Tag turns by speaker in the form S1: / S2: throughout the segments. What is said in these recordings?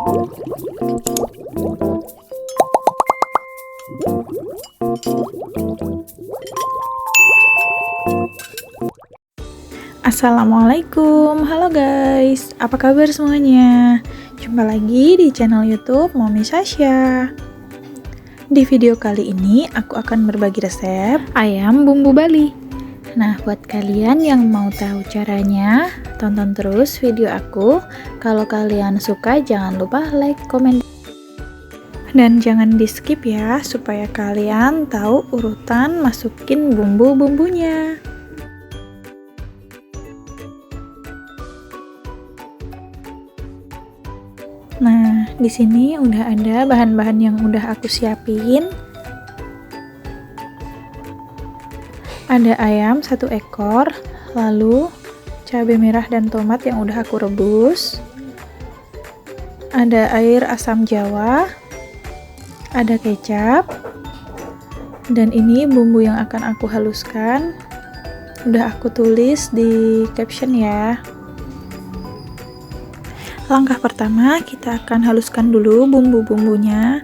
S1: Assalamualaikum, halo guys, apa kabar semuanya? Jumpa lagi di channel YouTube Mommy Sasha. Di video kali ini aku akan berbagi resep ayam bumbu Bali. Nah, buat kalian yang mau tahu caranya, tonton terus video aku. Kalau kalian suka, jangan lupa like, komen, dan jangan di skip ya, supaya kalian tahu urutan masukin bumbu-bumbunya. Nah, di sini udah ada bahan-bahan yang udah aku siapin. Ada ayam 1 ekor, lalu cabai merah dan tomat yang udah aku rebus. Ada air asam jawa, ada kecap, dan ini bumbu yang akan aku haluskan. Udah aku tulis di caption ya. Langkah pertama, kita akan haluskan dulu bumbu-bumbunya.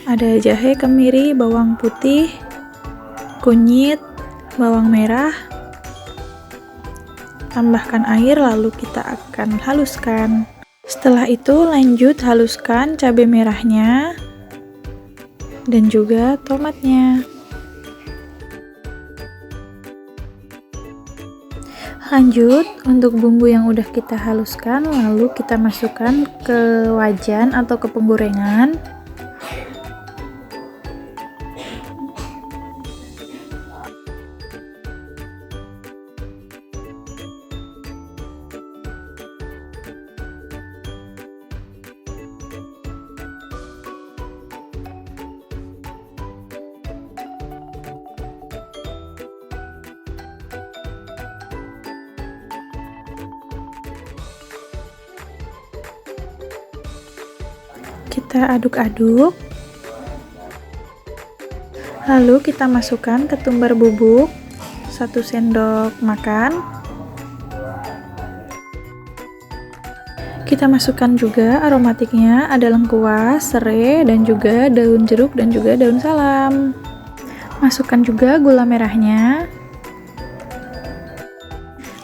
S1: Ada jahe, kemiri, bawang putih, kunyit, bawang merah. Tambahkan air, lalu kita akan haluskan. Setelah itu lanjut haluskan cabai merahnya dan juga tomatnya. Lanjut, untuk bumbu yang udah kita haluskan, lalu kita masukkan ke wajan atau ke penggorengan. Kita aduk-aduk, lalu kita masukkan ketumbar bubuk 1 sendok makan. Kita masukkan juga aromatiknya, ada lengkuas, serai, dan juga daun jeruk dan juga daun salam. Masukkan juga gula merahnya,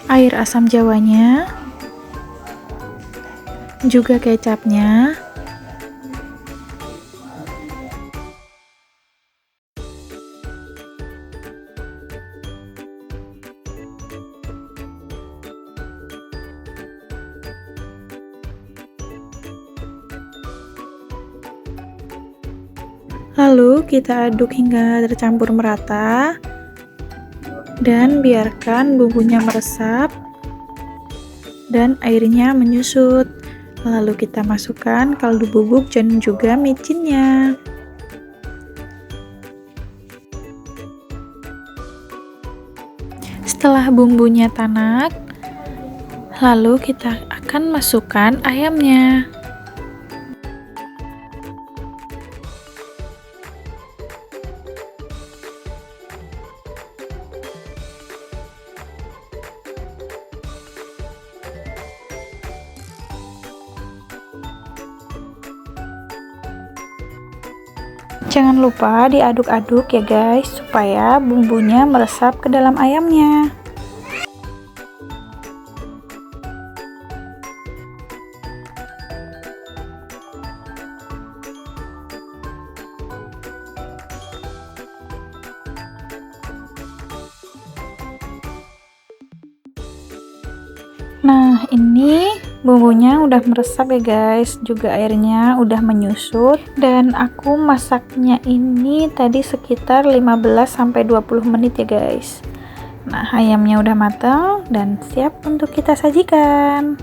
S1: air asam jawanya, juga kecapnya. Lalu kita aduk hingga tercampur merata dan biarkan bumbunya meresap dan airnya menyusut. Lalu kita masukkan kaldu bubuk dan juga micinnya. Setelah bumbunya tanak, lalu kita akan masukkan ayamnya. Jangan lupa diaduk-aduk ya guys, supaya bumbunya meresap ke dalam ayamnya. Nah, ini bumbunya udah meresap ya guys, juga airnya udah menyusut, dan aku masaknya ini tadi sekitar 15-20 menit ya guys. Nah, ayamnya udah matang dan siap untuk kita sajikan.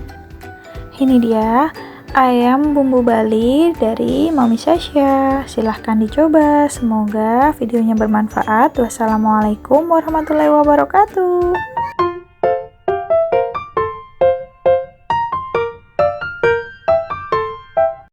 S1: Ini dia ayam bumbu Bali dari Mommy Sasha. Silahkan dicoba, semoga videonya bermanfaat. Wassalamualaikum warahmatullahi wabarakatuh.